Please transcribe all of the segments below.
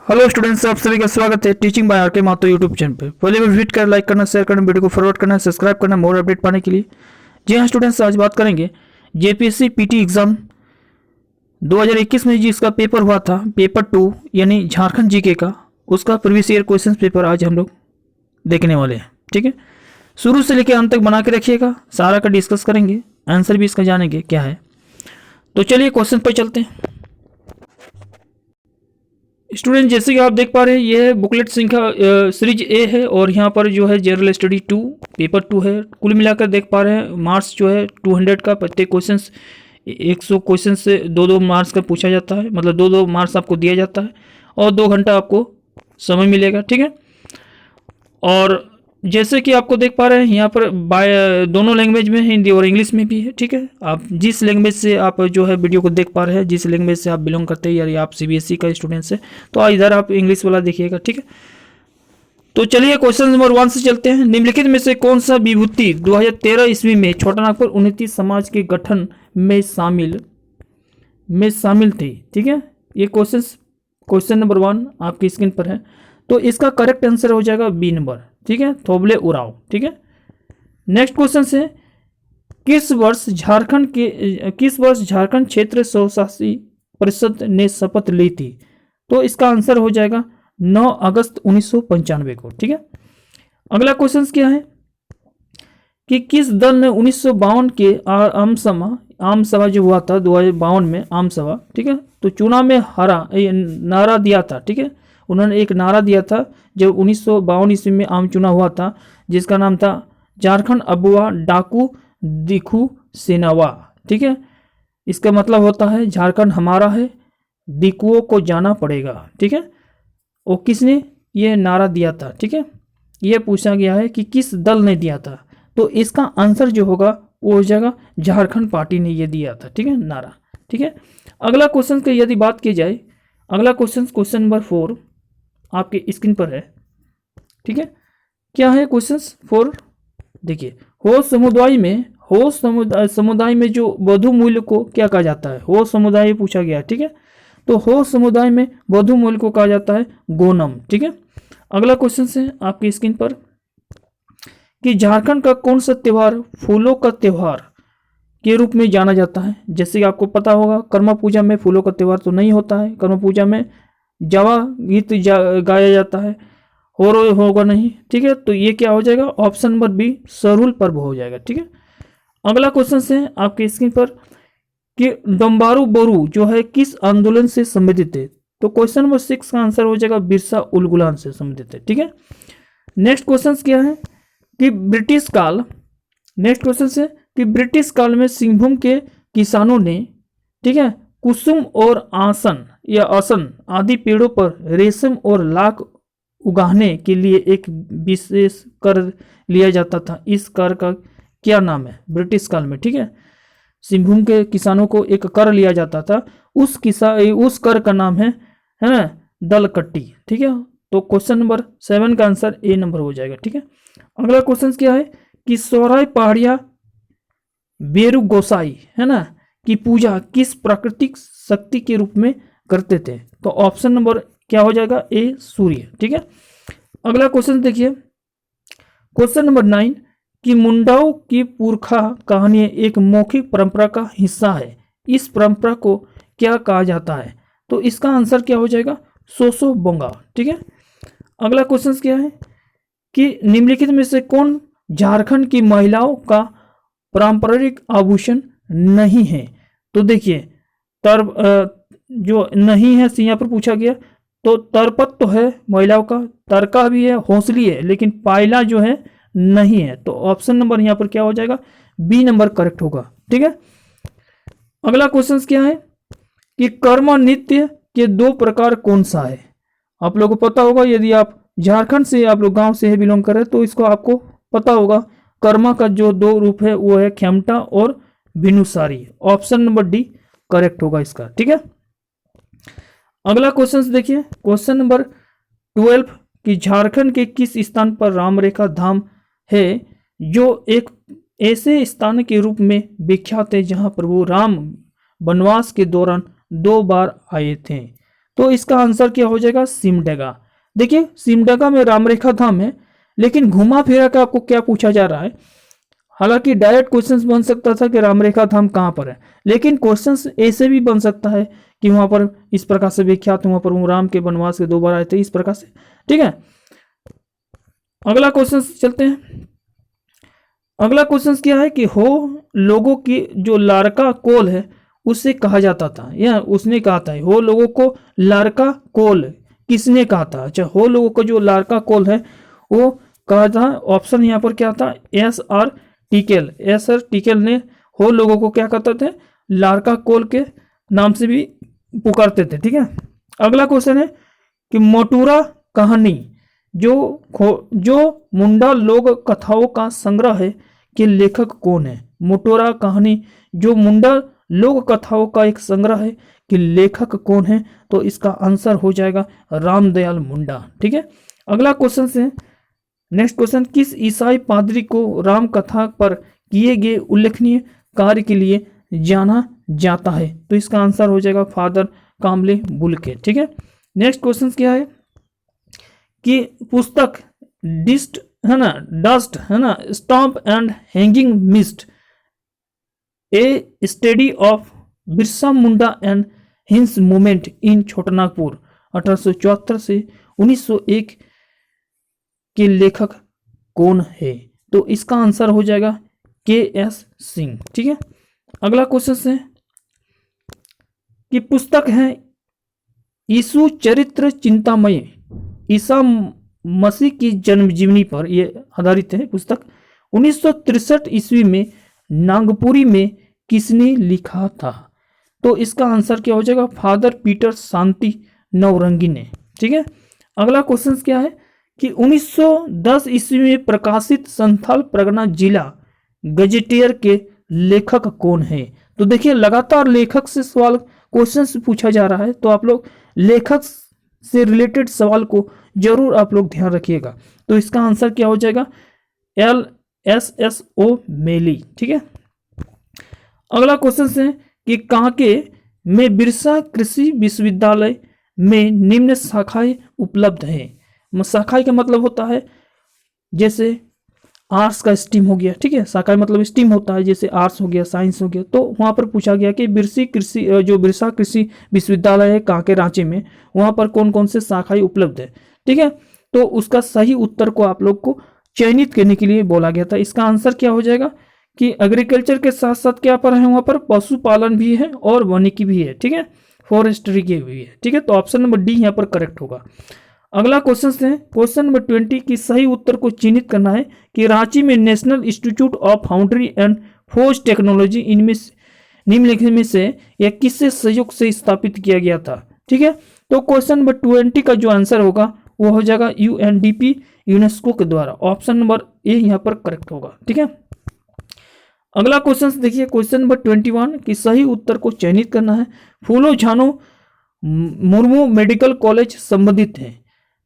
Hello students, आप सभी का स्वागत है teaching by R K. Mathur YouTube channel पे। पहले भी विजिट कर, लाइक करना, शेयर करना, वीडियो को फॉरवर्ड करना, सब्सक्राइब करना मोर अपडेट पाने के लिए। जी हाँ स्टूडेंट्स, आज बात करेंगे जेपीएससी पीटी एग्जाम 2021 में जिसका पेपर हुआ था, पेपर 2 यानी झारखंड जीके का, उसका प्रीवियस ईयर क्वेश्चन पेपर आज हम लोग देखने वाले हैं। ठीक है, शुरू से लेकर अंत तक बना के रखिएगा, सारा का डिस्कस करेंगे, आंसर भी इसका जानेंगे क्या है। तो चलिए क्वेश्चन पर चलते हैं। स्टूडेंट, जैसे कि आप देख पा रहे हैं, ये बुकलेट संख्या सीरीज ए है और यहाँ पर जो है जनरल स्टडी 2 पेपर 2 है। कुल मिलाकर देख पा रहे हैं मार्क्स जो है 200 का, प्रत्येक क्वेश्चन 100 क्वेश्चन से 2-2 मार्क्स का पूछा जाता है, मतलब 2-2 मार्क्स आपको दिया जाता है और 2 घंटा आपको समय मिलेगा। ठीक है, और जैसे कि आपको देख पा रहे हैं यहाँ पर दोनों लैंग्वेज में, हिंदी और इंग्लिश में भी है। ठीक है, आप जिस लैंग्वेज से आप जो है वीडियो को देख पा रहे हैं, जिस लैंग्वेज से आप बिलोंग करते हैं, या आप सीबीएसई का स्टूडेंट्स है तो इधर आप इंग्लिश वाला देखिएगा। ठीक है, तो चलिए क्वेश्चन नंबर 1 से चलते हैं। निम्नलिखित में से कौन सा विभूति 2013 ईस्वी में छोटानागपुर उन्नति समाज के गठन में शामिल थी। ठीक है, ये क्वेश्चन नंबर 1 आपकी स्क्रीन पर है। तो इसका करेक्ट आंसर हो जाएगा बी नंबर। ठीक है, थोबले उराव। ठीक है, नेक्स्ट क्वेश्चन से किस वर्ष झारखंड क्षेत्र स्वशासी परिषद ने शपथ ली थी? तो इसका आंसर हो जाएगा 9 अगस्त 1995 को। ठीक है, अगला क्वेश्चन क्या है कि किस दल ने 1952 के आम सभा जो हुआ था 2052 में आम सभा, ठीक है, तो चुनाव में हारा नारा दिया था। ठीक है, उन्होंने एक नारा दिया था जब 1952 ईस्वी में आम चुनाव हुआ था, जिसका नाम था झारखंड अबुआ डाकू दिखू सेनावा। ठीक है, इसका मतलब होता है झारखंड हमारा है, दिकुओं को जाना पड़ेगा। ठीक है, और किसने ये नारा दिया था? ठीक है, ये पूछा गया है कि किस दल ने दिया था, तो इसका आंसर जो होगा वो हो जाएगा झारखंड पार्टी ने ये दिया था। ठीक है, नारा। ठीक है, अगला क्वेश्चन की यदि बात की जाए, अगला क्वेश्चन नंबर 4 आपके स्क्रीन पर है। ठीक है, क्या है क्वेश्चन 4? देखिए, हो समुदाय में जो वधु मूल्य को क्या कहा जाता है? हो समुदाय पूछा गया। ठीक है, तो हो समुदाय में वधु मूल्य को कहा जाता है गोनम। ठीक है, अगला क्वेश्चन है आपकी स्क्रीन पर कि झारखंड का कौन सा त्योहार फूलों का त्योहार के रूप में जाना जाता है? जैसे कि आपको पता होगा, कर्मा पूजा में फूलों का त्योहार तो नहीं होता है, कर्मा पूजा में जावा गीत गाया जाता है, होगा नहीं। ठीक है, तो ये क्या हो जाएगा? ऑप्शन नंबर बी सरूल पर्व हो जाएगा। ठीक है, अगला क्वेश्चन है आपके स्क्रीन पर कि डम्बारू बोरू जो है किस आंदोलन से संबंधित है? तो क्वेश्चन नंबर 6 का आंसर हो जाएगा बिरसा उलगुलान से संबंधित है। ठीक है, नेक्स्ट क्वेश्चन क्या है कि ब्रिटिश काल में सिंहभूम के किसानों ने, ठीक है, कुसुम और आसन आदि पेड़ों पर रेशम और लाख उगाने के लिए एक विशेष कर लिया जाता था। इस कर का क्या नाम है ब्रिटिश काल में? ठीक है, सिंहभूम के किसानों को एक कर लिया जाता था, उस कर का नाम है ना दलकट्टी। ठीक है, तो क्वेश्चन नंबर 7 का आंसर ए नंबर हो जाएगा। ठीक है, अगला क्वेश्चन क्या है कि सोहराय पहाड़िया बेरु गोसाई है ना की पूजा किस प्राकृतिक शक्ति के रूप में करते थे? तो ऑप्शन नंबर क्या हो जाएगा? ए सूर्य। ठीक है, अगला क्वेश्चन देखिए, क्वेश्चन नंबर 9 कि मुंडाओं की पुरखा कहानी एक मौखिक परंपरा का हिस्सा है, इस परंपरा को क्या कहा जाता है? तो इसका आंसर क्या हो जाएगा? सोसो बोंगा। ठीक है, अगला क्वेश्चन क्या है कि निम्नलिखित में से कौन झारखंड की महिलाओं का पारंपरिक आभूषण नहीं है? तो देखिए, जो नहीं है यहाँ पर पूछा गया, तो तरपत तो है महिलाओं का, तरका भी है, हौसली है, लेकिन पायला जो है नहीं है। तो ऑप्शन नंबर यहाँ पर क्या हो जाएगा? बी नंबर करेक्ट होगा। ठीक है, अगला क्वेश्चन क्या है कि कर्म नृत्य के 2 प्रकार कौन सा है? आप लोगों को पता होगा, यदि आप झारखंड से, आप लोग गांव से बिलोंग कर रहे हैं तो इसको आपको पता होगा, कर्मा का जो 2 रूप है वो है खेमटा और भिनुसारी। ऑप्शन नंबर डी करेक्ट होगा इसका। ठीक है, अगला क्वेश्चन देखिए, क्वेश्चन नंबर 12 कि झारखंड के किस स्थान पर रामरेखा धाम है जो एक ऐसे स्थान के रूप में विख्यात है जहां प्रभु राम वनवास के दौरान 2 बार आए थे? तो इसका आंसर क्या हो जाएगा, सिमडेगा। देखिए सिमडेगा में रामरेखा धाम है, लेकिन घुमा फिरा के आपको क्या पूछा जा रहा है। हालांकि डायरेक्ट क्वेश्चंस बन सकता था कि रामरेखा धाम कहाँ पर है, लेकिन क्वेश्चंस ऐसे भी बन सकता है कि वहां पर इस प्रकार से विख्यात, वहां पर वो राम के वनवास के 2 बार आए थे, इस प्रकार से। ठीक है, अगला क्वेश्चन चलते हैं। अगला क्वेश्चन क्या है कि हो लोगों की जो लारका कोल है उससे कहा जाता था, या उसने कहा था। हो लोगों को लारका कोल किसने कहा था? अच्छा, हो लोगों को जो लारका कोल है वो कहा था। ऑप्शन यहाँ पर क्या था, एस आर टिकेल। एस आर टिकेल ने हो लोगों को क्या कहते थे, लारका कोल के नाम से भी पुकारते थे। ठीक है, अगला क्वेश्चन है कि मोटूरा कहानी जो मुंडा लोक कथाओं का संग्रह है के लेखक कौन है? मोटूरा कहानी जो मुंडा लोक कथाओं का एक संग्रह है कि लेखक कौन है? तो इसका आंसर हो जाएगा रामदयाल मुंडा। ठीक है, अगला क्वेश्चन से नेक्स्ट क्वेश्चन, किस ईसाई पादरी को राम कथा पर किए गए उल्लेखनीय कार्य के लिए जाना जाता है? तो इसका आंसर हो जाएगा फादर कामले बुलके। ठीक है, नेक्स्ट क्वेश्चन क्या है कि पुस्तक डिस्ट है ना, डस्ट है ना, stomp and hanging mist A study of Birsa Munda and hints movement in Chotanagpur 1874 से 1901 के लेखक कौन है? तो इसका आंसर हो जाएगा के एस सिंह। ठीक है, अगला क्वेश्चन है कि पुस्तक है यीशु चरित्र चिंतामय, ईसा मसीह की जन्म जीवनी पर यह आधारित है पुस्तक। 1963 ईस्वी में नागपुरी में किसने लिखा था? तो इसका आंसर क्या हो जाएगा, फादर पीटर शांति नवरंगी ने। ठीक है, अगला क्वेश्चन क्या है कि 1910 ईस्वी में प्रकाशित संथाल परगना जिला गजेटियर के लेखक कौन है? तो देखिए लगातार लेखक से सवाल क्वेश्चन से पूछा जा रहा है, तो आप लोग लेखक से रिलेटेड सवाल को जरूर आप लोग ध्यान रखिएगा। तो इसका आंसर क्या हो जाएगा, एल एस एस ओ मेली। ठीक है, अगला क्वेश्चन है कि कांके में बिरसा कृषि विश्वविद्यालय में निम्न शाखाएं उपलब्ध हैं। शाखाएं का मतलब होता है जैसे आर्ट्स का स्ट्रीम हो गया। ठीक है, शाखाएं मतलब स्ट्रीम होता है, जैसे आर्ट्स हो गया, साइंस हो गया। तो वहां पर पूछा गया कि बिरसा कृषि विश्वविद्यालय है कांके रांची में, वहां पर कौन कौन से शाखाएं उपलब्ध है। ठीक है, तो उसका सही उत्तर को आप लोग को चयनित करने के लिए बोला गया था। इसका आंसर क्या हो जाएगा कि एग्रीकल्चर के साथ साथ क्या पर है, वहां पर पशुपालन भी है और वानिकी भी है। ठीक है, फॉरेस्ट्री की भी है। ठीक है, तो ऑप्शन नंबर डी यहाँ पर करेक्ट होगा। अगला क्वेश्चन है क्वेश्चन नंबर 20 की सही उत्तर को चिन्हित करना है कि रांची में national institute of foundry and forge technology इनमें निम्नलिखित में से यह किससे सहयोग से स्थापित किया गया था? ठीक है, तो क्वेश्चन नंबर 20 का जो आंसर होगा वो हो जाएगा यूएनडीपी यूनेस्को के द्वारा। ऑप्शन नंबर ए यहाँ पर करेक्ट होगा। ठीक है, अगला क्वेश्चन देखिए क्वेश्चन नंबर 21 की सही उत्तर को चयनित करना है। फूलो झानो मुर्मू मेडिकल कॉलेज संबंधित है।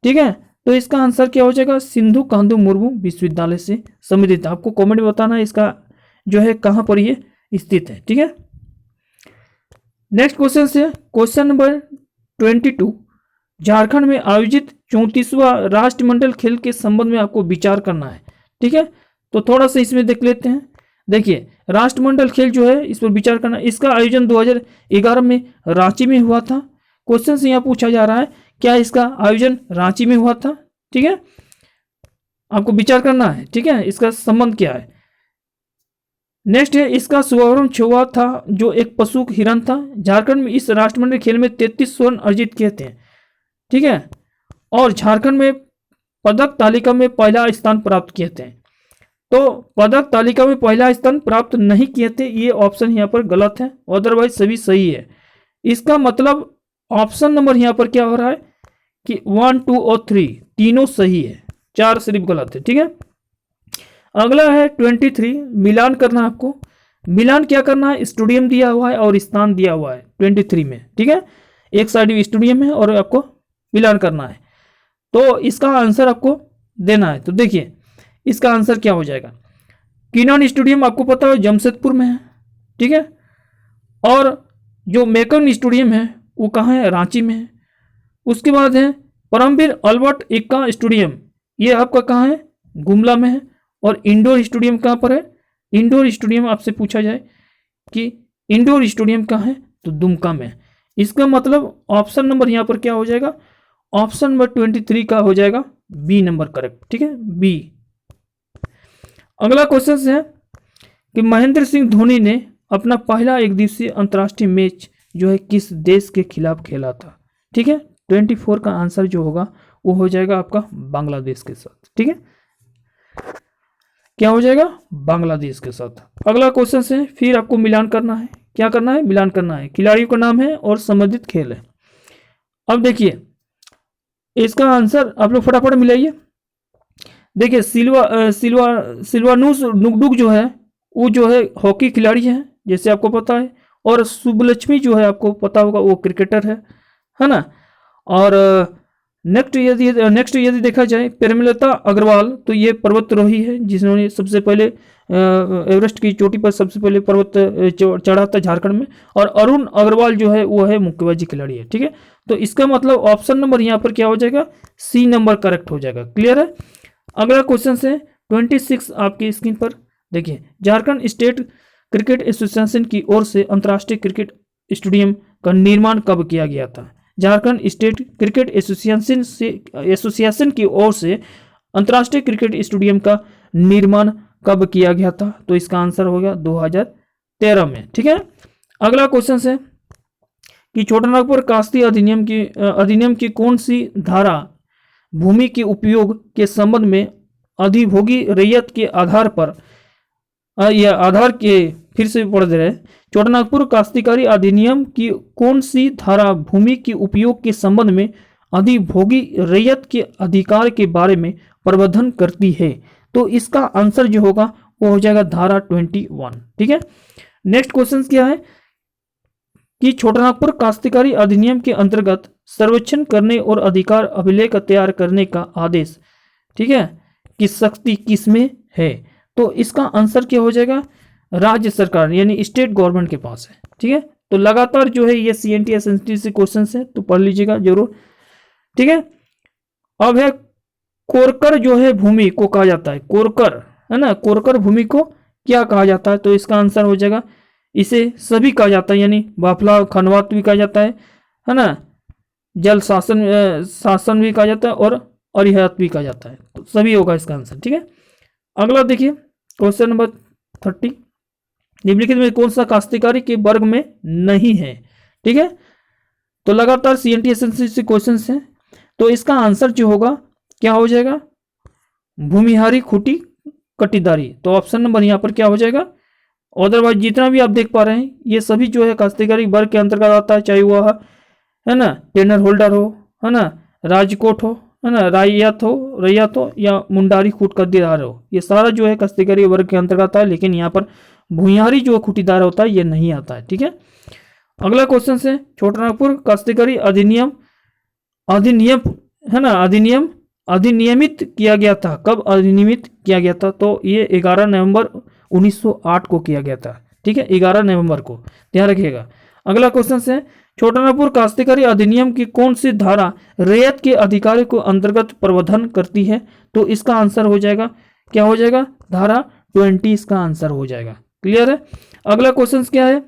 ठीक है, तो इसका आंसर क्या हो जाएगा, सिंधु कांधु मुर्मू विश्वविद्यालय से संबंधित। आपको कमेंट में बताना है इसका जो है कहां पर ये स्थित है। ठीक है, नेक्स्ट क्वेश्चन से क्वेश्चन नंबर 22 झारखंड में आयोजित 34वां राष्ट्रमंडल खेल के संबंध में आपको विचार करना है। ठीक है, तो थोड़ा सा इसमें देख लेते हैं। देखिए राष्ट्रमंडल खेल जो है इस पर विचार करना, इसका आयोजन 2011 में रांची में हुआ था। क्वेश्चन से यहाँ पूछा जा रहा है क्या इसका आयोजन रांची में हुआ था? ठीक है, आपको विचार करना है। ठीक है, इसका संबंध क्या है। नेक्स्ट है इसका शुभारंभ हुआ था जो एक पशु हिरन था। झारखंड में इस राष्ट्रमंडल खेल में 33 स्वर्ण अर्जित किए थे। ठीक है, और झारखंड में पदक तालिका में पहला स्थान प्राप्त किए थे। तो पदक तालिका में पहला स्थान प्राप्त नहीं किए थे, ये ऑप्शन यहाँ पर गलत है, अदरवाइज सभी सही है। इसका मतलब ऑप्शन नंबर यहाँ पर क्या हो रहा है कि 1, 2 और 3 तीनों सही है, 4 सिर्फ गलत है। ठीक है, अगला है 23 मिलान करना है आपको। मिलान क्या करना है, स्टेडियम दिया हुआ है और स्थान दिया हुआ है 23 में। ठीक है, एक साइड स्टेडियम है और आपको मिलान करना है, तो इसका आंसर आपको देना है। तो देखिए इसका आंसर क्या हो जाएगा, किनन स्टेडियम आपको पता है जमशेदपुर में है। ठीक है, और जो मेकन स्टेडियम है वो कहाँ है, रांची में है। उसके बाद है परमवीर अल्बर्ट एक्का स्टेडियम, ये आपका कहाँ है, गुमला में है। और इंडोर स्टेडियम कहाँ पर है, इंडोर स्टेडियम आपसे पूछा जाए कि इंडोर स्टेडियम कहाँ है, तो दुमका में। इसका मतलब ऑप्शन नंबर यहाँ पर क्या हो जाएगा, ऑप्शन नंबर 23 का हो जाएगा बी नंबर करेक्ट, ठीक है, बी। अगला क्वेश्चन है कि महेंद्र सिंह धोनी ने अपना पहला एक दिवसीय अंतर्राष्ट्रीय मैच जो है किस देश के खिलाफ खेला था, ठीक है। 24 का आंसर जो होगा वो हो जाएगा आपका बांग्लादेश के साथ, ठीक है, क्या हो जाएगा, बांग्लादेश के साथ। अगला क्वेश्चन है, फिर आपको मिलान करना है, क्या करना है, मिलान करना है, खिलाड़ियों का नाम है और संबंधित खेल है। अब देखिए इसका आंसर आप लोग फटाफट मिलाइए। देखिए सिल्वानुस नुगडुक जो है वो जो है हॉकी खिलाड़ी है जैसे आपको पता है, और सुब्बलक्ष्मी जो है आपको पता होगा वो क्रिकेटर है ना। और नेक्स्ट यदि देखा जाए प्रेमलता अग्रवाल, तो ये पर्वतारोही है जिन्होंने सबसे पहले एवरेस्ट की चोटी पर सबसे पहले पर्वत चढ़ा था झारखंड में। और अरुण अग्रवाल जो है वो है मुक्केबाजी खिलाड़ी है, ठीक है। तो इसका मतलब ऑप्शन नंबर यहाँ पर क्या हो जाएगा, सी नंबर करेक्ट हो जाएगा, क्लियर है। अगला क्वेश्चन है 26 आपकी स्क्रीन पर देखिए, झारखंड स्टेट क्रिकेट एसोसिएशन की ओर से अंतर्राष्ट्रीय क्रिकेट स्टेडियम का निर्माण कब किया गया था। झारखंड स्टेट क्रिकेट एसोसिएशन की ओर से अंतर्राष्ट्रीय क्रिकेट स्टेडियम का निर्माण कब किया गया था, तो इसका आंसर हो गया 2013 में, ठीक है। अगला क्वेश्चन है कि छोटानागपुर कास्ती अधिनियम की कौन सी धारा भूमि के उपयोग के संबंध में अधिभोगी रैयत के आधार पर या आधार के, फिर से पढ़ दे रहे हैं, छोटानागपुर काश्तकारी अधिनियम की कौन सी धारा भूमि के उपयोग के संबंध में अधिभोगी रैयत के अधिकार के बारे में प्रबंधन करती है, तो इसका आंसर जो होगा वो हो जाएगा धारा 21, ठीक है। नेक्स्ट क्वेश्चन क्या है कि छोटानागपुर काश्तकारी अधिनियम के अंतर्गत सर्वेक्षण करने और अधिकार अभिलेख तैयार करने का आदेश, ठीक है, की शक्ति किसमें है, तो इसका आंसर क्या हो जाएगा, राज्य सरकार यानी स्टेट गवर्नमेंट के पास है, ठीक है। तो लगातार जो है ये CNT SNT से क्वेश्चन है तो पढ़ लीजिएगा जरूर, ठीक है। अब है कोरकर जो है भूमि को कहा जाता है, कोरकर है ना, कोरकर भूमि को क्या कहा जाता है, तो इसका आंसर हो जाएगा इसे सभी कहा जाता है, यानी बाफला खनवात भी कहा जाता है ना, जल शासन भी कहा जाता है और अरिहत भी कहा जाता है, तो सभी होगा इसका आंसर, ठीक है। अगला देखिए क्वेश्चन नंबर 30, निम्नलिखित में कौन सा काश्तकारी के वर्ग में नहीं है, ठीक है। तो लगातार CNT SNT से क्वेश्चन है, तो इसका आंसर जो होगा क्या हो जाएगा, भूमिहारी खूटी कटीदारी, तो ऑप्शन नंबर यहाँ पर क्या हो जाएगा। अदरवाइज जितना भी आप देख पा रहे हैं ये सभी जो है काश्तकारी वर्ग के अंतर्गत आता है, चाहे वह है ना टेनर होल्डर हो, है ना राजकोट हो, है ना रैयत हो या मुंडारी खूट कद्दीदार हो, ये सारा जो है काश्तकारी वर्ग के अंतर्गत आता है, लेकिन यहाँ पर भूमिहारी जो खूटीदार होता है ये नहीं आता है, ठीक है। अगला क्वेश्चन है छोटानागपुर काश्तकारी अधिनियम है ना अधिनियमित किया गया था, कब अधिनियमित किया गया था, तो ये 11 नवंबर 1908 को किया गया था, ठीक है, 11 नवंबर को, ध्यान रखिएगा। अगला क्वेश्चन है छोटानागपुर काश्तकारी अधिनियम की कौन सी धारा रैयत के अधिकारी को अंतर्गत प्रावधान करती है, तो इसका आंसर हो जाएगा क्या हो जाएगा, धारा 20 इसका आंसर हो जाएगा, क्लियर है। अगला क्वेश्चन क्या है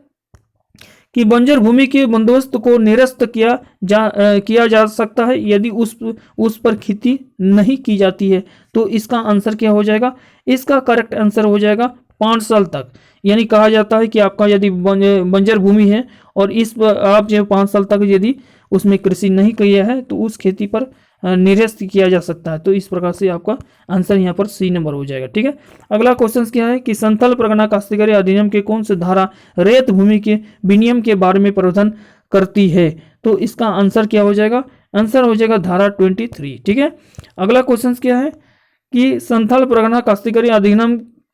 कि बंजर भूमि के बंदोबस्त को निरस्त किया जा सकता है यदि उस पर खेती नहीं की जाती है, तो इसका आंसर क्या हो जाएगा, इसका करेक्ट आंसर हो जाएगा 5 साल तक। यानी कहा जाता है कि आपका यदि बंजर भूमि है और इस पर आप जो 5 साल तक यदि उसमें कृषि नहीं किया है तो उस खेती पर निरस्त किया जा सकता है, तो इस प्रकार से आपका आंसर यहाँ पर C नंबर हो जाएगा, ठीक है। अगला क्वेश्चन क्या है कि संथाल परगना काश्तकारी अधिनियम के कौन से धारा रैयत भूमि के विनियम के बारे में प्रावधान करती है, तो इसका आंसर क्या हो जाएगा, आंसर हो जाएगा धारा 23, ठीक है। अगला क्वेश्चन क्या है कि संथाल परगना काश्तकारी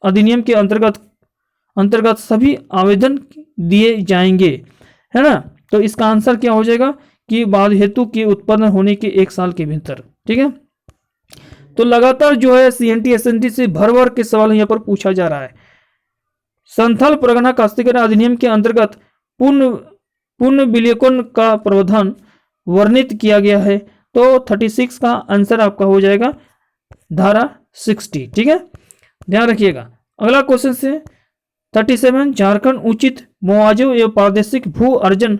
अधिनियम के अंतर्गत सभी आवेदन दिए जाएंगे, है ना, तो इसका आंसर क्या हो जाएगा कि बाद हेतु के उत्पन्न होने के 1 साल के भीतर, ठीक है। तो लगातार जो है CNT SNT से भर के सवाल यहाँ पर पूछा जा रहा है। संथाल परगना काश्तकारी अधिनियम के अंतर्गत पूर्ण विलेखन का प्रावधान वर्णित किया गया है। तो 36 का आंसर आपका हो जाएगा धारा 60। ठीक है, ध्यान रखिएगा। अगला क्वेश्चन से 37 झारखंड उचित मुआवजे एवं प्रादेशिक भू अर्जन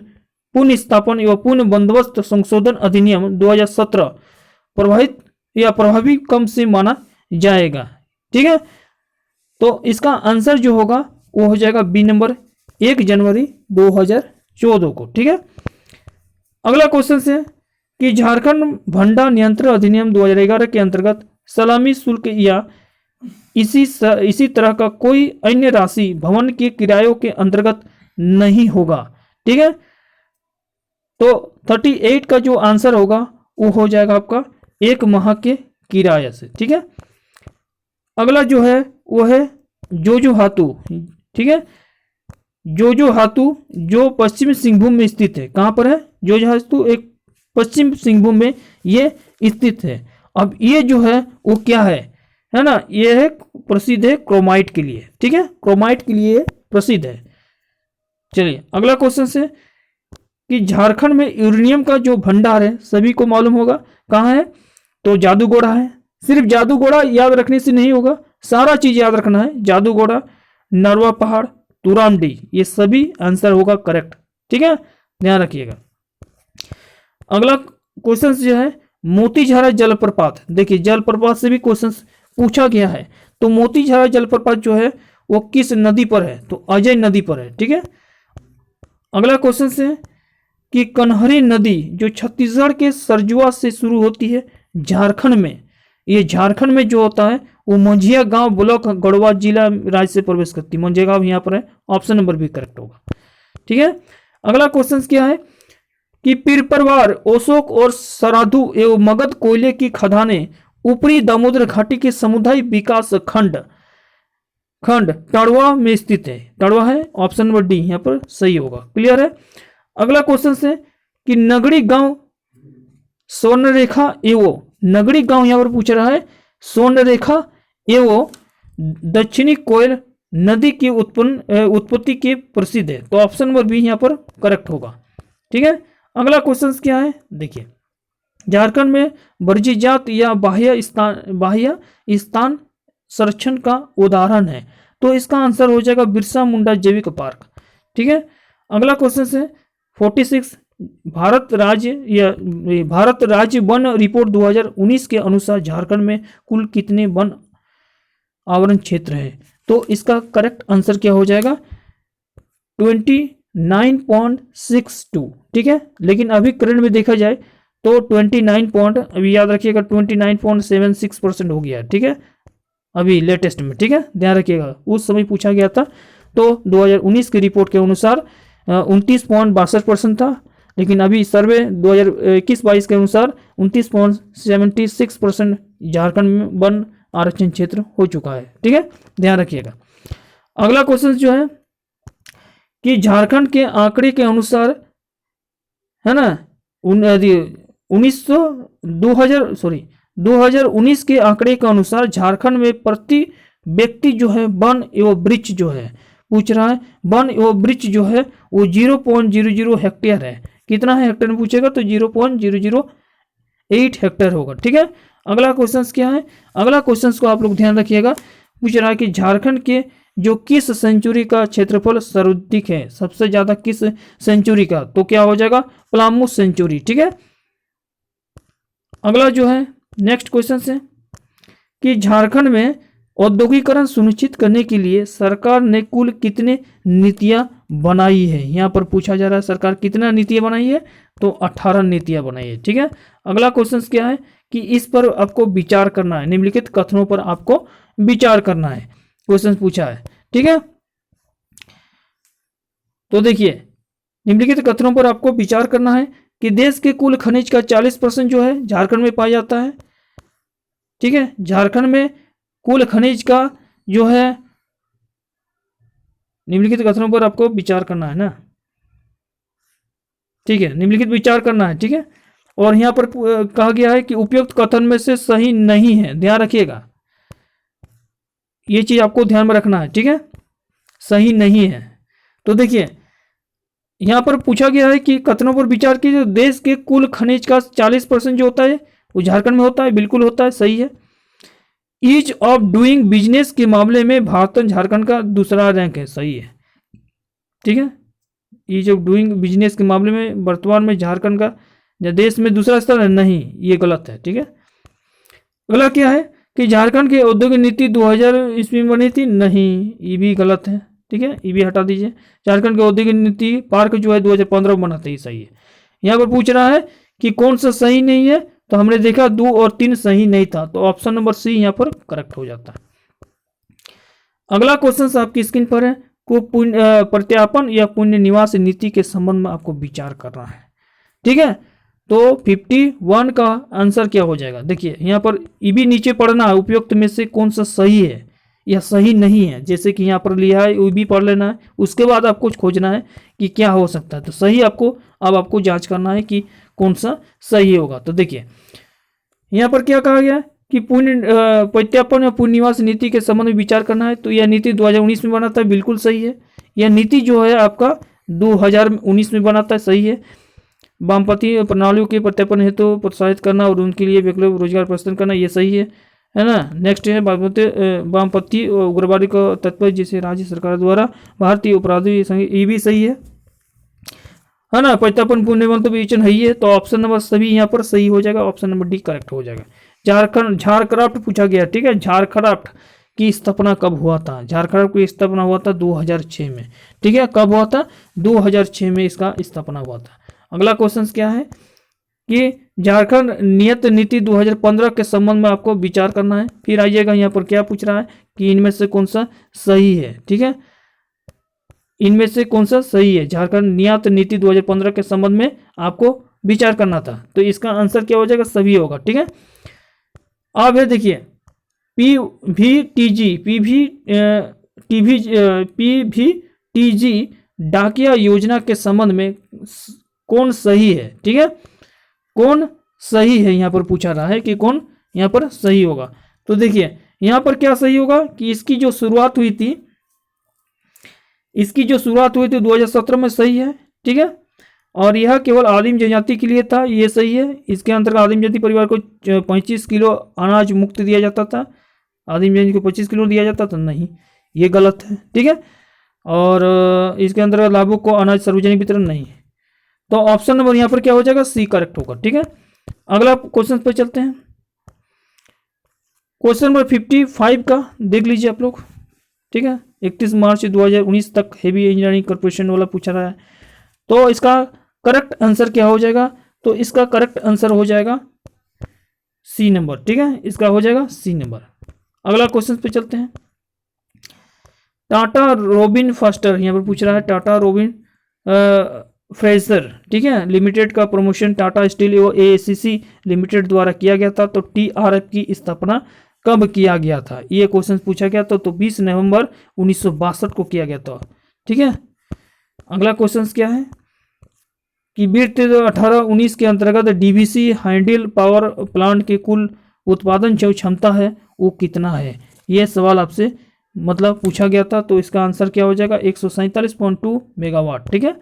पुनः स्थापन एवं पुनः बंदोबस्त संशोधन अधिनियम 2017 प्रभावित या प्रभावी कम से माना जाएगा। ठीक है, तो इसका आंसर जो होगा वो हो जाएगा बी नंबर 1 जनवरी 2014 को। ठीक है, अगला क्वेश्चन से कि झारखंड भंडा नियंत्रण अधिनियम 2011 के अंतर्गत सलामी शुल्क या इसी तरह का कोई अन्य राशि भवन के किरायों के अंतर्गत नहीं होगा। ठीक है, तो 38 का जो आंसर होगा वो हो जाएगा आपका 1 माह के किराए से। ठीक है, अगला जो है वो है जोजोहातू। ठीक है, जोजोहातू जो पश्चिमी सिंहभूम में स्थित है। कहाँ पर है जोजोहातू? एक पश्चिम सिंहभूम में ये स्थित है। अब ये जो है वो क्या है ना, ये है प्रसिद्ध है क्रोमाइट के लिए। ठीक है, क्रोमाइट के लिए प्रसिद्ध है। चलिए अगला क्वेश्चन से कि झारखंड में यूरेनियम का जो भंडार है सभी को मालूम होगा कहाँ है, तो जादूगोड़ा है। सिर्फ जादूगोड़ा याद रखने से नहीं होगा, सारा चीज याद रखना है। जादूगोड़ा, नरवा पहाड़, तुरामडी, ये सभी आंसर होगा करेक्ट। ठीक है, ध्यान रखिएगा। अगला क्वेश्चन जो है मोतीझारा जलप्रपात। देखिए जलप्रपात से भी क्वेश्चन पूछा गया है। तो मोतीझारा जलप्रपात जो है वो किस नदी पर है, तो अजय नदी पर है। ठीक है, अगला क्वेश्चन से कि कन्हरी नदी जो छत्तीसगढ़ के सरजुआ से शुरू होती है झारखंड में, ये झारखंड में जो होता है वो मंझिया गांव ब्लॉक गढ़वा जिला राज्य से प्रवेश करती है। मंझिया गांव यहाँ पर है, ऑप्शन नंबर भी करेक्ट होगा। ठीक है, अगला क्वेश्चन क्या है कि पीरपरवार, ओशोक और सराधु एवं मगध कोयले की खदानें ऊपरी दामोदर घाटी के समुदाय विकास खंड टड़वा में स्थित है। टड़वा है, ऑप्शन नंबर डी यहाँ पर सही होगा। क्लियर है। अगला क्वेश्चन से कि नगड़ी गांव स्वर्णरेखा एवं, नगड़ी गांव यहाँ पर पूछ रहा है स्वर्णरेखा एवं दक्षिणी कोयल नदी की उत्पत्ति के प्रसिद्ध है। तो ऑप्शन नंबर बी यहाँ पर करेक्ट होगा। ठीक है, अगला क्वेश्चन क्या है देखिए, झारखंड में वर्जी जात या बाह्य स्थान संरक्षण का उदाहरण है। तो इसका आंसर हो जाएगा बिरसा मुंडा जैविक पार्क। ठीक है, अगला क्वेश्चन है 46 भारत राज्य वन रिपोर्ट 2019 के अनुसार झारखंड में कुल कितने वन आवरण क्षेत्र है। तो इसका करेक्ट आंसर क्या हो जाएगा 29.62। ठीक है, लेकिन अभी करंट में देखा जाए तो 29 अभी याद रखिएगा 29.76% हो गया है। ठीक है, अभी लेटेस्ट में। ठीक है, ध्यान रखिएगा, उस समय पूछा गया था तो 2019 की रिपोर्ट के अनुसार 29.62% था, लेकिन अभी सर्वे 2021-22 के अनुसार 29.76% झारखंड में वन आरक्षण क्षेत्र हो चुका है। ठीक है, ध्यान रखिएगा। अगला क्वेश्चन जो है कि झारखंड के आंकड़े के अनुसार है ना 2019 के आंकड़े के अनुसार झारखंड में प्रति व्यक्ति जो है वन एवं वृक्ष जो है पूछ रहा है, वन एवं वृक्ष जो है वो 0.00 हेक्टेयर है। कितना है हेक्टेयर में पूछेगा तो 0.008 हेक्टेयर होगा। ठीक है, अगला क्वेश्चन क्या है, अगला क्वेश्चन को आप लोग ध्यान रखिएगा। पूछ रहा है कि झारखंड के जो किस सेंचुरी का क्षेत्रफल सर्वाधिक है, सबसे ज्यादा किस सेंचुरी का, तो क्या हो जाएगा पलामू सेंचुरी। ठीक है, अगला जो है नेक्स्ट क्वेश्चन है कि झारखंड में औद्योगिकरण सुनिश्चित करने के लिए सरकार ने कुल कितने नीतियां बनाई है। यहाँ पर पूछा जा रहा है सरकार कितना नीतियां बनाई है, तो 18 नीतियां बनाई है। ठीक है, अगला क्वेश्चन क्या है कि इस पर आपको विचार करना है, निम्नलिखित कथनों पर आपको विचार करना है, क्वेश्चन पूछा है। ठीक है, तो देखिए निम्नलिखित कथनों पर आपको विचार करना है कि देश के कुल खनिज का 40% जो है झारखंड में पाया जाता है। ठीक है, झारखंड में कुल खनिज का जो है निम्नलिखित कथनों पर आपको विचार करना है ना। ठीक है, निम्नलिखित विचार करना है। ठीक है, और यहाँ पर कहा गया है कि उपयुक्त कथन में से सही नहीं है, ध्यान रखिएगा, ये चीज आपको ध्यान में रखना है। ठीक है, सही नहीं है। तो देखिए यहाँ पर पूछा गया है कि कथनों पर विचार कीजिए। देश के कुल खनिज का 40% जो होता है वो झारखंड में होता है, बिल्कुल होता है, सही है। ईज ऑफ डूइंग बिजनेस के मामले में भारत झारखंड का दूसरा रैंक है, सही है, ठीक है। ईज ऑफ डूइंग बिजनेस के मामले में वर्तमान में झारखंड का देश में दूसरा स्थान है, नहीं, ये गलत है, ठीक है। अगला क्या है कि झारखंड की औद्योगिक नीति 2000 ईस्वी में बनी थी, नहीं, ये भी गलत है, ठीक है, ये भी हटा दीजिए। झारखंड की औद्योगिक नीति पार्क जो है 2015 में बना था, ये सही है। यहाँ पर पूछ रहा है कि कौन सा सही नहीं है, तो हमने देखा 2 और 3 सही नहीं था, तो ऑप्शन नंबर सी यहाँ पर करेक्ट हो जाता है। अगला क्वेश्चन आपकी स्क्रीन पर है, को प्रत्यापन या पुण्य निवास नीति के संबंध में आपको विचार करना है, ठीक है। तो 51 का आंसर क्या हो जाएगा, देखिए यहाँ पर ये भी नीचे पढ़ना है, उपयुक्त में से कौन सा सही है या सही नहीं है, जैसे कि यहाँ पर लिया है वो भी पढ़ लेना है, उसके बाद आपको खोजना है कि क्या हो सकता है। तो सही आपको जांच करना है कि कौन सा सही होगा। तो देखिए यहाँ पर क्या कहा गया है कि प्रत्यापन या पुनर्निवास नीति के संबंध में विचार करना है। तो यह नीति 2019 में बना था, बिल्कुल सही है। यह नीति जो है आपका 2019 में बना था, सही है। वामपंथी प्रणालियों के प्रत्यापन हेतु तो प्रोत्साहित करना और उनके लिए वैकल्पिक रोजगार प्रदान करना, ये सही है ना। नेक्स्ट है वामपंथी उग्रवादी का तत्व जिसे राज्य सरकार द्वारा भारतीय अपराधी, ये भी सही है ना। प्रत्यापन पुनर्निवास तो विवेचन है ही है, तो ऑप्शन नंबर सभी यहाँ पर सही हो जाएगा, ऑप्शन नंबर डी करेक्ट हो जाएगा। झारक्राफ्ट पूछा गया, ठीक है। झारक्राफ्ट की स्थापना कब हुआ था? झारखंड की स्थापना हुआ था 2006 में, ठीक है। कब हुआ था? 2006 में इसका स्थापना हुआ था। अगला क्वेश्चन क्या है कि झारखंड नियत नीति 2015 के संबंध में आपको विचार करना है। फिर आइएगा यहाँ पर क्या पूछ रहा है कि इनमें से कौन सा सही है, ठीक है। इनमें से कौन सा सही है? झारखंड नियत नीति 2015 के संबंध में आपको विचार करना था, तो इसका आंसर क्या हो जाएगा? सभी होगा, ठीक है। अब है देखिए पीवीटीजी डाकिया योजना के संबंध में कौन सही है, ठीक है। कौन सही है यहाँ पर पूछा रहा है कि कौन यहाँ पर सही होगा। तो देखिए यहाँ पर क्या सही होगा कि इसकी जो शुरुआत हुई थी 2017 में, सही है, ठीक है। और यह केवल आदिम जनजाति के लिए था, ये सही है। इसके अंतर्गत आदिम जनजाति परिवार को 25 किलो अनाज मुक्त दिया जाता था। आदिम जनजाति को 25 किलो दिया जाता था, नहीं, ये गलत है, ठीक है। और इसके अंतर्गत लाभुक को अनाज सार्वजनिक वितरण नहीं है, तो ऑप्शन नंबर यहाँ पर क्या हो जाएगा? सी करेक्ट होगा, ठीक है। अगला क्वेश्चन पर चलते हैं। क्वेश्चन नंबर 55 का देख लीजिए आप लोग, ठीक है। 31 मार्च 2019 तक हेवी इंजीनियरिंग कॉर्पोरेशन वाला पूछा रहा है, तो इसका करेक्ट आंसर क्या हो जाएगा? तो इसका करेक्ट आंसर हो जाएगा सी नंबर, ठीक है। इसका हो जाएगा सी नंबर। अगला क्वेश्चन पे चलते हैं। टाटा रोबिन फास्टर यहाँ पर पूछ रहा है, टाटा रोबिन फ्रेजर, ठीक है, लिमिटेड का प्रमोशन टाटा स्टील एवं एसीसी लिमिटेड द्वारा किया गया था। तो टीआरएफ की स्थापना कब किया गया था? ये क्वेश्चन पूछा गया था, तो 20 नवंबर 1962 को किया गया था, ठीक है। अगला क्वेश्चन क्या है कि बीट 18-19 के अंतर्गत डीवीसी हैंडल पावर प्लांट की कुल उत्पादन जो क्षमता है वो कितना है? ये सवाल आपसे मतलब पूछा गया था, तो इसका आंसर क्या हो जाएगा? 147.2 मेगावाट, ठीक है।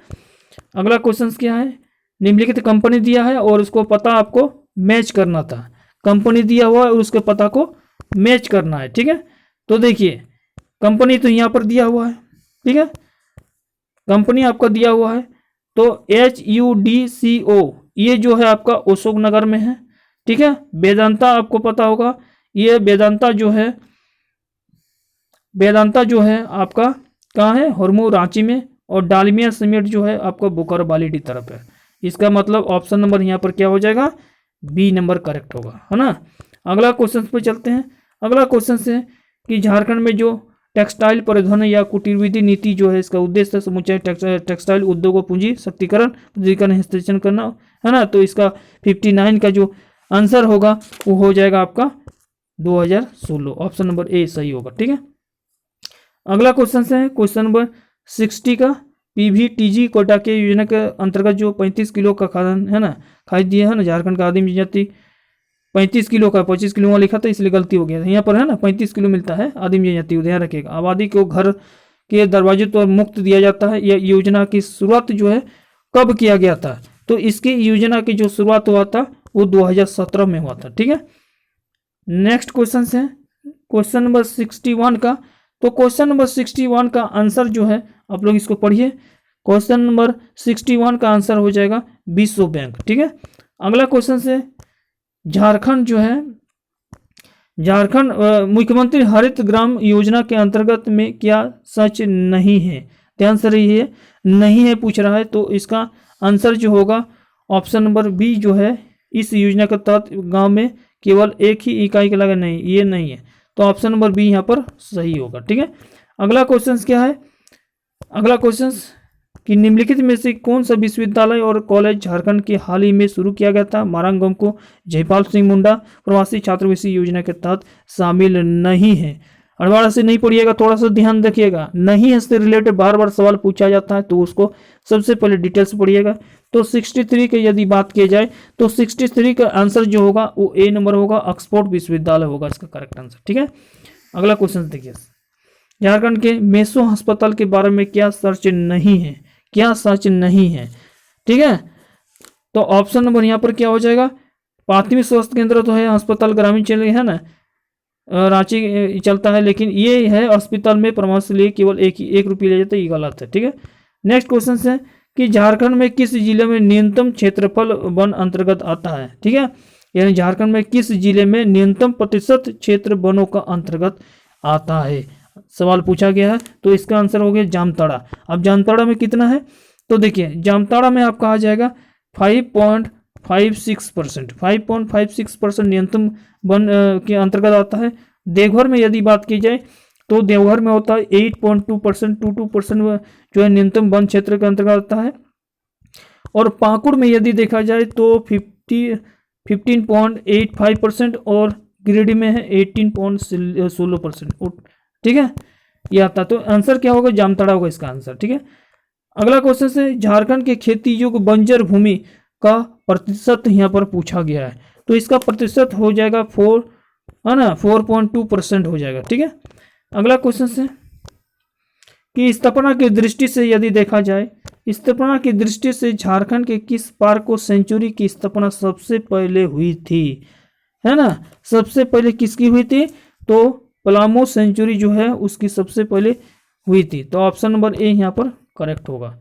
अगला क्वेश्चन क्या है? निम्नलिखित कंपनी दिया है और उसको पता आपको मैच करना था। कंपनी दिया हुआ है और उसके पता को मैच करना है, ठीक है। तो देखिए कंपनी तो यहाँ पर दिया हुआ है, ठीक है, कंपनी आपका दिया हुआ है, तो HUDCO ये जो है आपका अशोक नगर में है, ठीक है। वेदांता आपको पता होगा, ये वेदांता जो है आपका कहाँ है? हरमू रांची में। और डालमिया सीमेंट जो है आपका बोकारो बालीडी तरफ है। इसका मतलब ऑप्शन नंबर यहाँ पर क्या हो जाएगा? बी नंबर करेक्ट होगा, है ना। अगला क्वेश्चन पे चलते हैं। अगला क्वेश्चन है कि झारखंड में जो टेक्सटाइल परिवहन या कुटीर विधि नीति जो है, इसका उद्देश्य समुच्चय टेक्सटाइल उद्योगों पूंजी शक्तिकरण हस्तांतरण करना, है ना। तो इसका 59 का जो आंसर होगा वो हो जाएगा आपका 2016, ऑप्शन नंबर ए सही होगा, ठीक है। अगला क्वेश्चन है क्वेश्चन नंबर 60 का, पीवीटीजी कोटा के योजना के अंतर्गत जो 35 किलो का खाद्यान्न है ना खाद दिया है ना झारखंड का आदिम जनजाति, 35 किलो का 25 किलो लिखा था इसलिए गलती हो गया था। यहाँ पर है ना 35 किलो मिलता है आदिम जनजाति, ध्यान रखिएगा। आबादी को घर के दरवाजे तो मुक्त दिया जाता है। यह योजना की शुरुआत जो है कब किया गया था? तो इसकी योजना की जो शुरुआत हुआ था वो 2017 में हुआ था। ठीक है, नेक्स्ट क्वेश्चन है क्वेश्चन नंबर 61 का। तो क्वेश्चन नंबर 61 का आंसर जो है आप लोग इसको पढ़िए। क्वेश्चन नंबर 61 का आंसर हो जाएगा विश्व बैंक। ठीक है, अगला क्वेश्चन से झारखंड जो है, झारखंड मुख्यमंत्री हरित ग्राम योजना के अंतर्गत में क्या सच नहीं है? ध्यान से रहिए, नहीं है पूछ रहा है, तो इसका आंसर जो होगा ऑप्शन नंबर बी जो है, इस योजना के तहत गांव में केवल एक ही इकाई का लगा, नहीं ये नहीं है, तो ऑप्शन नंबर बी यहाँ पर सही होगा। ठीक है, अगला क्वेश्चन क्या है? अगला क्वेश्चन कि निम्नलिखित में से कौन सा विश्वविद्यालय और कॉलेज झारखंड के हाल ही में शुरू किया गया था? मारांगम को जयपाल सिंह मुंडा प्रवासी छात्रवृत्ति योजना के तहत शामिल नहीं है। अड़वाड़ा से नहीं पढ़िएगा, थोड़ा सा ध्यान रखिएगा, नहीं है से रिलेटेड बार बार सवाल पूछा जाता है, तो उसको सबसे पहले डिटेल्स पढ़िएगा। तो 63 के यदि बात की जाए तो 63 का आंसर जो होगा वो ए नंबर होगा, ऑक्सफोर्ड विश्वविद्यालय होगा इसका करेक्ट आंसर। ठीक है, अगला क्वेश्चन देखिए, झारखंड के मेसो अस्पताल के बारे में क्या सर्च नहीं है? क्या सच नहीं है? ठीक है, तो ऑप्शन नंबर यहाँ पर क्या हो जाएगा? प्राथमिक स्वास्थ्य केंद्र तो है, अस्पताल ग्रामीण चल है ना, रांची चलता है, लेकिन ये है अस्पताल में परामर्श लिए केवल एक रुपये ले जाता है, ये गलत है। ठीक है, नेक्स्ट क्वेश्चन है कि झारखंड में किस जिले में न्यूनतम क्षेत्रफल वन अंतर्गत आता है? ठीक है, यानी झारखंड में किस जिले में न्यूनतम प्रतिशत क्षेत्र वनों का अंतर्गत आता है, सवाल पूछा गया है। तो इसका आंसर हो गया जामताड़ा। अब जामताड़ा में कितना है? तो देखिए जामताड़ा में आपका आ जाएगा 5.56%, 5.56% न्यूनतम वन के अंतर्गत आता है। देवघर में यदि बात की जाए तो देवघर में होता है 8.2%, 22% जो है न्यूनतम वन क्षेत्र के अंतर्गत आता है। और पाकुड़ में यदि देखा जाए तो 15.85% और गिरिडीह में है 18.16%। ठीक है, ये आता, तो आंसर क्या होगा? जामताड़ा होगा इसका आंसर। ठीक है, अगला क्वेश्चन से झारखंड के खेती योग्य बंजर भूमि का प्रतिशत यहाँ पर पूछा गया है, तो इसका प्रतिशत हो जाएगा 4.2% हो जाएगा। ठीक है, अगला क्वेश्चन से कि स्थापना की दृष्टि से यदि देखा जाए, स्थापना की दृष्टि से झारखंड के किस पार्क को सेंचुरी की स्थापना सबसे पहले हुई थी? है ना, सबसे पहले किसकी हुई थी? तो पलामू सेंचुरी जो है उसकी सबसे पहले हुई थी, तो ऑप्शन नंबर ए यहाँ पर करेक्ट होगा।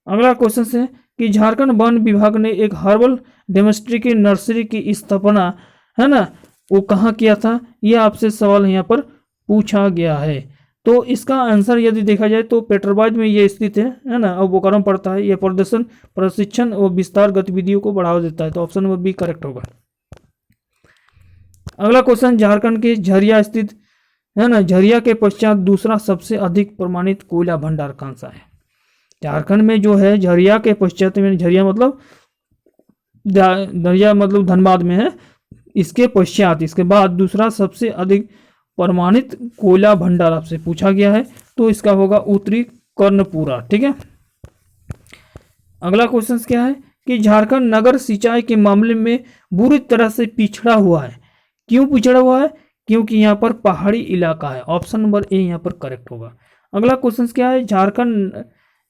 अगला क्वेश्चन है कि झारखंड वन विभाग ने एक हर्बल डेमोस्ट्रेटिव नर्सरी की स्थापना, है ना, वो कहाँ किया था? ये आपसे सवाल यहाँ पर पूछा गया है। तो इसका आंसर यदि देखा जाए तो पेट्रोबाद में ये स्थित है ना, और बोकारो में पड़ता है। यह प्रदर्शन, प्रशिक्षण और विस्तार गतिविधियों को बढ़ावा देता है, तो ऑप्शन नंबर बी करेक्ट होगा। अगला क्वेश्चन, झारखंड के झरिया स्थित, है ना, झरिया के पश्चात दूसरा सबसे अधिक प्रमाणित कोयला भंडार कौन सा है? झारखंड में जो है झरिया के पश्चात में, झरिया मतलब धनबाद में है, इसके पश्चात, इसके बाद दूसरा सबसे अधिक प्रमाणित कोयला भंडार आपसे पूछा गया है, तो इसका होगा उत्तरी कर्णपुरा। ठीक है, अगला क्वेश्चन क्या है कि झारखंड नगर सिंचाई के मामले में बुरी तरह से पिछड़ा हुआ है। क्यों पिछड़ा हुआ है? क्योंकि यहाँ पर पहाड़ी इलाका है, ऑप्शन नंबर ए यहाँ पर करेक्ट होगा। अगला क्वेश्चन क्या है,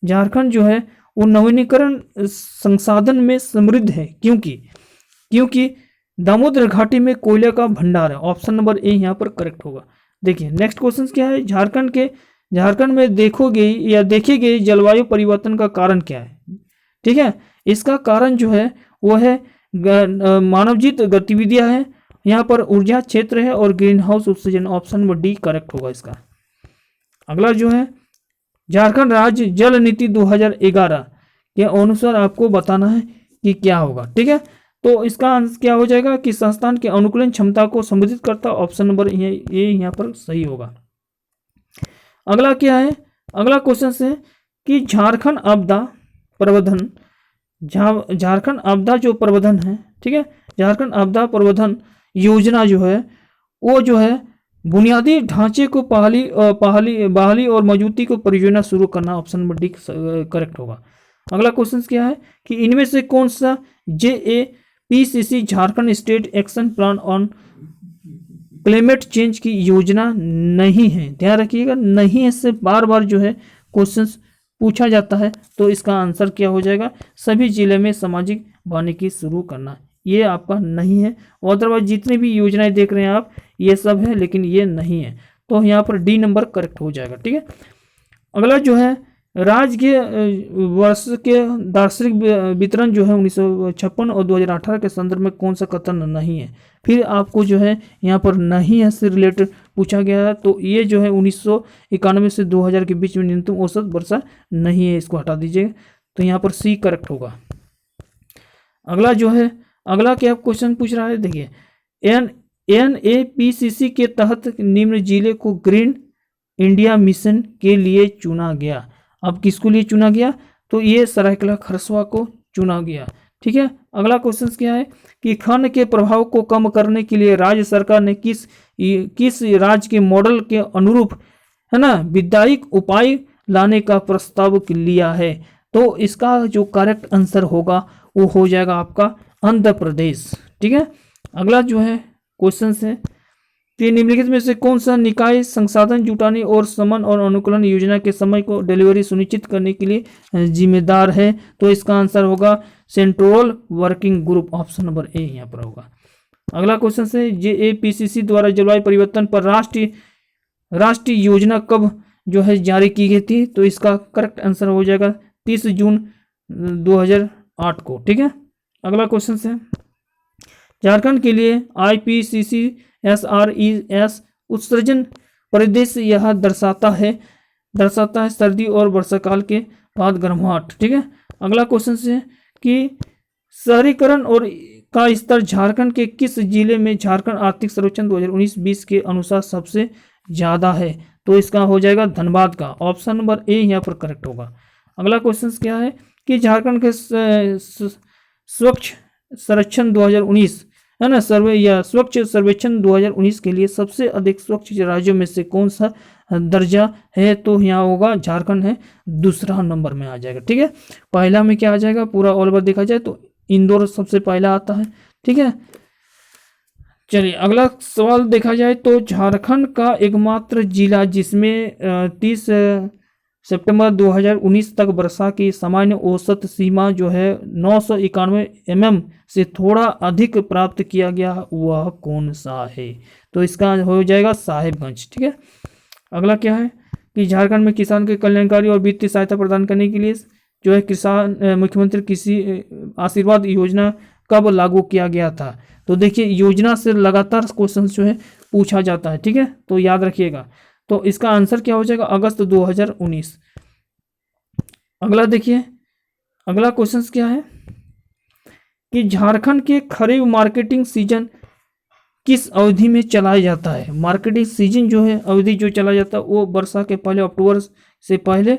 झारखंड जो है वो नवीनीकरण संसाधन में समृद्ध है, क्योंकि दामोदर घाटी में कोयले का भंडार है, ऑप्शन नंबर ए यहाँ पर करेक्ट होगा। देखिए नेक्स्ट क्वेश्चन क्या है, झारखंड में देखे गए जलवायु परिवर्तन का कारण क्या है? ठीक है, इसका कारण जो है वो है मानवजित गतिविधियां हैं, यहाँ पर ऊर्जा क्षेत्र है और ग्रीन हाउस उत्सर्जन, ऑप्शन नंबर डी करेक्ट होगा इसका। अगला जो है झारखंड राज्य जल नीति 2011 के अनुसार आपको बताना है कि क्या होगा। ठीक है, तो इसका आंसर क्या हो जाएगा कि संस्थान के अनुकूलन क्षमता को संबोधित करता, ऑप्शन नंबर ये यहाँ पर सही होगा। अगला क्या है, अगला क्वेश्चन है कि झारखंड आपदा जो प्रबंधन है, ठीक है, झारखंड आपदा प्रबंधन योजना जो है वो जो है बुनियादी ढांचे को बहाली और मजबूती को परियोजना शुरू करना, ऑप्शन नंबर डी करेक्ट होगा। अगला क्वेश्चन क्या है कि इनमें से कौन सा JAPCC Jharkhand state action plan on climate change की योजना नहीं है। ध्यान रखिएगा, नहीं है से बार बार जो है क्वेश्चंस पूछा जाता है। तो इसका आंसर क्या हो जाएगा, सभी जिले में सामाजिक वानिकी शुरू करना, ये आपका नहीं है। अदरवाइज जितनी भी योजनाएं देख रहे हैं आप, ये सब है, लेकिन ये नहीं है। तो यहाँ पर डी नंबर करेक्ट हो जाएगा। ठीक है, अगला जो है राज्य के वर्ष के दार्शनिक वितरण जो है 1956 और 2018 के संदर्भ में कौन सा कथन नहीं है। फिर आपको जो है यहाँ पर नहीं है से रिलेटेड पूछा गया है। तो ये जो है 1991 से 2000 के बीच में न्यूनतम औसत वर्षा नहीं है, इसको हटा दीजिएगा। तो यहाँ पर सी करेक्ट होगा। अगला जो है, अगला क्या क्वेश्चन पूछ रहा है, देखिए NAPCC के तहत निम्न जिले को ग्रीन इंडिया मिशन के लिए चुना गया। अब किसको लिए चुना गया, तो ये सरायकला खरसवा को चुना गया। ठीक है, अगला क्वेश्चन क्या है कि खन के प्रभाव को कम करने के लिए राज्य सरकार ने किस राज्य के मॉडल के अनुरूप है ना विधायक उपाय लाने का प्रस्ताव लिया है। तो इसका जो करेक्ट आंसर होगा वो हो जाएगा आपका आंध्र प्रदेश। ठीक है, अगला जो है क्वेश्चन है कि निम्नलिखित में से कौन सा निकाय संसाधन जुटाने और समन और अनुकूलन योजना के समय को डिलीवरी सुनिश्चित करने के लिए जिम्मेदार है। तो इसका आंसर होगा central working group, option number A यहाँ पर होगा। अगला क्वेश्चन है JAPCC द्वारा जलवायु परिवर्तन पर राष्ट्रीय योजना कब जो है जारी की गई थी। तो इसका करेक्ट आंसर हो जाएगा 30 जून 2008 को। ठीक है, अगला क्वेश्चन है झारखंड के लिए IPCC-SRES उत्सर्जन परिदृश्य यह दर्शाता है सर्दी और वर्षाकाल के बाद गर्माहट। ठीक है, अगला क्वेश्चन है कि शहरीकरण और का स्तर झारखंड के किस जिले में झारखंड आर्थिक सर्वेक्षण 2019-20 के अनुसार सबसे ज़्यादा है। तो इसका हो जाएगा धनबाद का, ऑप्शन नंबर ए यहाँ पर करेक्ट होगा। अगला क्वेश्चन क्या है कि झारखंड के स्वच्छ सर्वेक्षण 2019 है ना सर्वे या स्वच्छ सर्वेक्षण 2019 के लिए सबसे अधिक स्वच्छ राज्यों में से कौन सा दर्जा है। तो यहाँ होगा झारखंड है, दूसरा नंबर में आ जाएगा। ठीक है, पहला में क्या आ जाएगा, पूरा ऑल ओवर देखा जाए तो इंदौर सबसे पहला आता है। ठीक है, चलिए अगला सवाल देखा जाए तो झारखंड का एकमात्र जिला जिसमें 30 सितंबर 2019 तक वर्षा की सामान्य औसत सीमा जो है 991 mm से थोड़ा अधिक प्राप्त किया गया, वह कौन सा है। तो इसका हो जाएगा साहिबगंज। ठीक है, अगला क्या है कि झारखंड में किसान के कल्याणकारी और वित्तीय सहायता प्रदान करने के लिए जो है किसान मुख्यमंत्री कृषि आशीर्वाद योजना कब लागू किया गया था। तो देखिए योजना से लगातार क्वेश्चन जो है पूछा जाता है। ठीक है, तो याद रखिएगा। तो इसका आंसर क्या हो जाएगा, अगस्त 2019। अगला देखिए, अगला क्वेश्चन क्या है कि झारखंड के खरीफ मार्केटिंग सीजन किस अवधि में चलाया जाता है। मार्केटिंग सीजन जो है अवधि जो चला जाता है वो वर्षा के पहले, अक्टूबर से पहले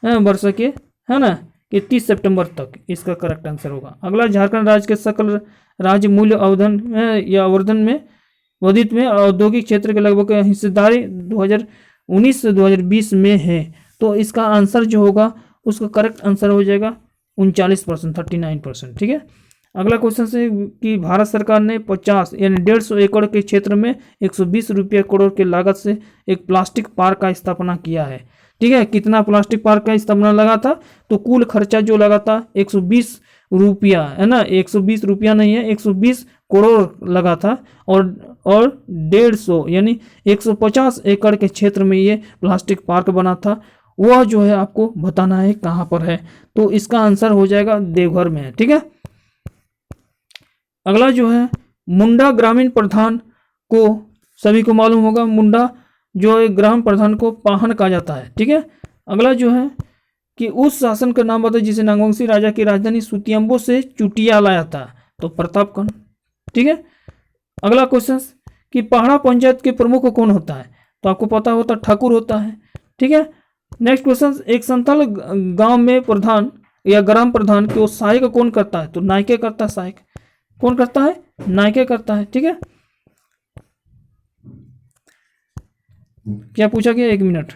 वर्षा के है ना कि 30 सितंबर तक, इसका करेक्ट आंसर होगा। अगला झारखंड राज्य के सकल राज्य मूल्य अवधन या आवर्धन में वर्धित में औद्योगिक क्षेत्र के लगभग हिस्सेदारी 2019 से 2020 में है। तो इसका आंसर जो होगा उसका करेक्ट आंसर हो जाएगा 39%, 39%। ठीक है, अगला क्वेश्चन है कि भारत सरकार ने 50 यानी 150 एकड़ के क्षेत्र में 120 रुपये करोड़ के लागत से एक प्लास्टिक पार्क का स्थापना किया है। ठीक है, कितना प्लास्टिक पार्क का स्थापना लगा था, तो कुल खर्चा जो लगा था 120 रुपया है ना, 120 रुपया नहीं है, 120 करोड़ लगा था और 150 यानी 150 एकड़ के क्षेत्र में ये प्लास्टिक पार्क बना था। वह जो है आपको बताना है कहाँ पर है। तो इसका आंसर हो जाएगा देवघर में है। ठीक है, अगला जो है मुंडा ग्रामीण प्रधान को सभी को मालूम होगा, मुंडा जो है ग्राम प्रधान को पाहन कहा जाता है। ठीक है, अगला जो है कि उस शासन का नाम बताइए जिसे नागवंशी राजा की राजधानी सुतियम्बो से चुटिया लाया था। तो प्रतापगढ़। ठीक है, अगला क्वेश्चन कि पहाड़ा पंचायत के प्रमुख कौन होता है। तो आपको पता होता ठाकुर होता है। ठीक है, नेक्स्ट क्वेश्चन, एक संथाल गांव में प्रधान या ग्राम प्रधान को सहायक कौन करता है। तो नायके करता है। सहायक कौन करता है, नायके करता है। ठीक है, क्या पूछा गया, 1 मिनट।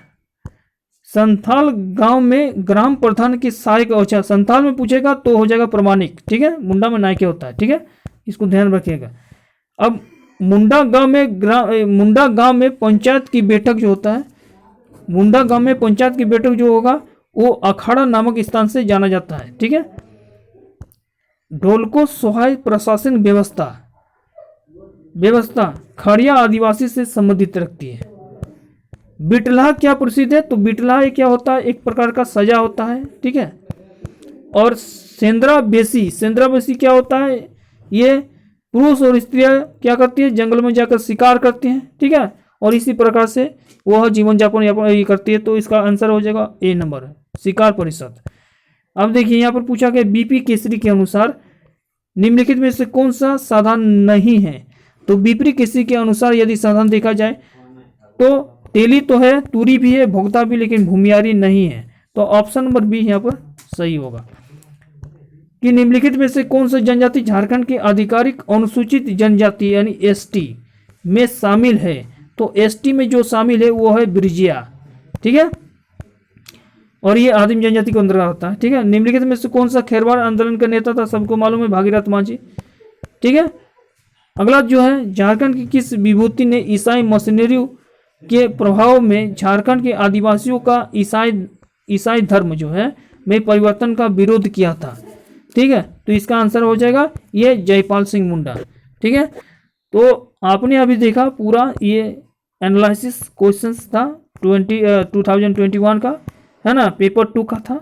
संथाल गांव में ग्राम प्रधान की सहायक, अच्छा संथाल में पूछेगा तो हो जाएगा प्रमाणिक। ठीक है, मुंडा में नायके होता है। ठीक है, इसको ध्यान रखिएगा। अब मुंडा गांव में पंचायत की बैठक जो होता है, मुंडा गांव में पंचायत की बैठक जो होगा वो अखाड़ा नामक स्थान से जाना जाता है। ठीक है। ढोलको सहाय प्रशासन व्यवस्था खड़िया आदिवासी से संबंधित रखती है। बिटला क्या प्रसिद्ध है, तो बिटला क्या होता है, एक प्रकार का सजा होता है। ठीक है। और सेंद्रा बेसी क्या होता है, ये पुरुष और स्त्रियां क्या करती है, जंगल में जाकर शिकार करती हैं। ठीक है। और इसी प्रकार से वह जीवन यापन करती है। तो इसका आंसर हो जाएगा ए नंबर, शिकार परिषद। अब देखिए यहाँ पर पूछा गया बीपी केसरी के अनुसार निम्नलिखित में से कौन सा साधन नहीं है। तो बीपी केसरी के अनुसार यदि साधन देखा जाए तो तेली तो है, तुरी भी है, भोगता भी, लेकिन भूमियारी नहीं है। तो ऑप्शन नंबर बी यहाँ पर सही होगा कि निम्नलिखित में से कौन सा जनजाति झारखंड की आधिकारिक अनुसूचित जनजाति यानी एसटी में शामिल है। तो एसटी में जो शामिल है वो है ब्रिजिया। ठीक है। और ये आदिम जनजाति को अंतर्गत होता है। ठीक है। निम्नलिखित में से कौन सा खेरवाड़ आंदोलन का नेता था, सबको मालूम है, भागीरथ मांझी। ठीक है। अगला जो है, झारखंड की किस विभूति ने ईसाई मशीनरी के प्रभाव में झारखंड के आदिवासियों का ईसाई धर्म जो है में परिवर्तन का विरोध किया था। ठीक है। तो इसका आंसर हो जाएगा ये जयपाल सिंह मुंडा। ठीक है। तो आपने अभी देखा पूरा ये एनालिसिस क्वेश्चंस था 2021 का, है ना, पेपर 2 का था।